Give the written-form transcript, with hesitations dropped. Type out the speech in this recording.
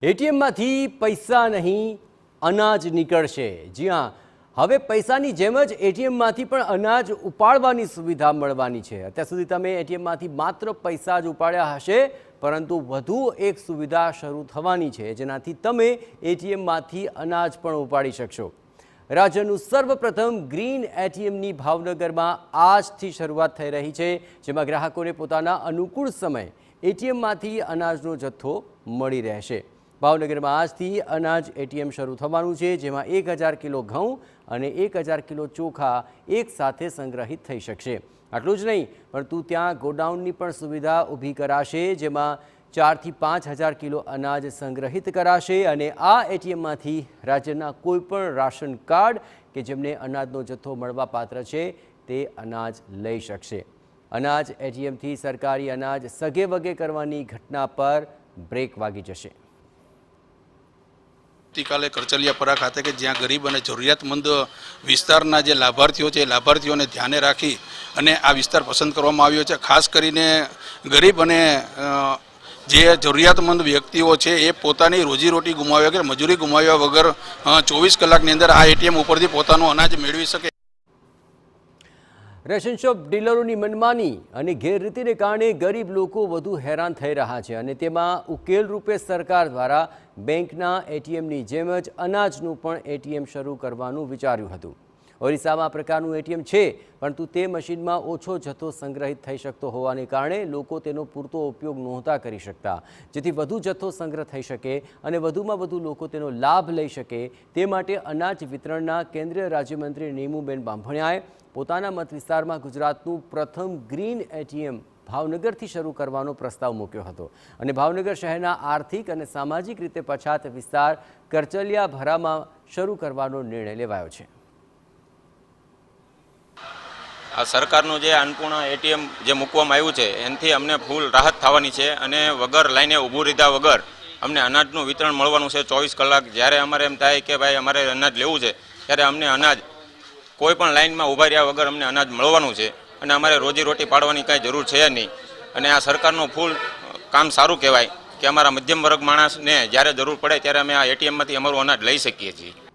એટીએમમાંથી પૈસા નહીં અનાજ નીકળશે। જી હા, હવે પૈસાની જેમ જ એટીએમમાંથી પણ અનાજ ઉપાડવાની સુવિધા મળવાની છે। અત્યાર સુધી તમે એટીએમમાંથી માત્ર પૈસા જ ઉપાડ્યા હશે, પરંતુ વધુ એક સુવિધા શરૂ થવાની છે, જેનાથી તમે એટીએમમાંથી અનાજ પણ ઉપાડી શકશો। રાજ્યનું સર્વપ્રથમ ગ્રીન એટીએમની ભાવનગરમાં આજથી શરૂઆત થઈ રહી છે, જેમાં ગ્રાહકોને પોતાના અનુકૂળ સમયે એટીએમમાંથી અનાજનો જથ્થો મળી રહેશે। ભાવનગરમાં આજથી અનાજ એટીએમ શરૂ થવાનું છે, જેમાં 1000 કિલો ઘઉં અને 1000 કિલો ચોખા એક સાથે સંગ્રહિત થઈ શકશે। આટલું જ નહીં, પરંતુ ત્યાં ગોડાઉનની પણ સુવિધા ઊભી કરાશે, જેમાં 4 થી 5000 કિલો અનાજ સંગ્રહિત કરાશે અને આ એટીએમમાંથી રાજ્યના કોઈપણ રાશન કાર્ડ કે જેમને અનાજનો જથ્થો મળવાપાત્ર છે તે અનાજ લઈ શકશે। અનાજ એટીએમથી સરકારી અનાજ સગે વગે કરવાની ઘટના પર બ્રેક વાગી જશે। આવતીકાલે કરચલિયાપરા ખાતે કે જ્યાં ગરીબ અને જરૂરિયાતમંદ વિસ્તારના જે લાભાર્થીઓ છે, લાભાર્થીઓને ધ્યાને રાખી અને આ વિસ્તાર પસંદ કરવામાં આવ્યો છે। ખાસ કરીને ગરીબ અને જે જરૂરિયાતમંદ વ્યક્તિઓ છે એ પોતાની રોજીરોટી ગુમાવ્યા વગર, મજૂરી ગુમાવ્યા વગર 24 કલાકની અંદર આ એટીએમ ઉપરથી પોતાનું અનાજ મેળવી શકે। રેશન શોપ ડીલરોની મનમાની અને ગેરરીતિને કારણે ગરીબ લોકો વધુ હેરાન થઈ રહ્યા છે અને તેમાં ઉકેલ રૂપે સરકાર દ્વારા બેંકના એટીએમની જેમ જ અનાજનું પણ એટીએમ શરૂ કરવાનું વિચાર્યું હતું। ઓરિસ્સામાં આ પ્રકારનું એટીએમ છે, પરંતુ તે મશીનમાં ઓછો જથ્થો સંગ્રહિત થઈ શકતો હોવાને કારણે લોકો તેનો પૂરતો ઉપયોગ નહોતા કરી શકતા, જેથી વધુ જથ્થો સંગ્રહ થઈ શકે અને વધુમાં વધુ લોકો તેનો લાભ લઈ શકે તે માટે અનાજ વિતરણના કેન્દ્રીય રાજ્યમંત્રી નીમુબેન બાંભણિયાએ પોતાના મત વિસ્તારમાં ગુજરાતનું પ્રથમ ગ્રીન એટીએમ ભાવનગરથી શરૂ કરવાનો પ્રસ્તાવ મૂક્યો હતો અને ભાવનગર શહેરના આર્થિક અને સામાજિક રીતે પછાત વિસ્તાર કરચલિયાભરામાં શરૂ કરવાનો નિર્ણય લેવાયો છે। આ સરકારનું જે અન્નપૂર્ણા એટીએમ જે મૂકવામાં આવ્યું છે એનાથી અમને ફૂલ રાહત થવાની છે અને વગર લાઈને ઊભું રીધા વગર અમને અનાજનું વિતરણ મળવાનું છે 24 કલાક। જ્યારે અમારે એમ થાય કે ભાઈ અમારે અનાજ લેવું છે, ત્યારે અમને અનાજ કોઈ પણ લાઇનમાં ઊભા રહ્યા વગર અમને અનાજ મળવાનું છે અને અમારે રોજીરોટી પાડવાની કાંઈ જરૂર છે નહીં। અને આ સરકારનું ફૂલ કામ સારું કહેવાય કે અમારા મધ્યમ વર્ગ માણસને જ્યારે જરૂર પડે ત્યારે અમે આ એટીએમમાંથી અમારું અનાજ લઈ શકીએ છીએ।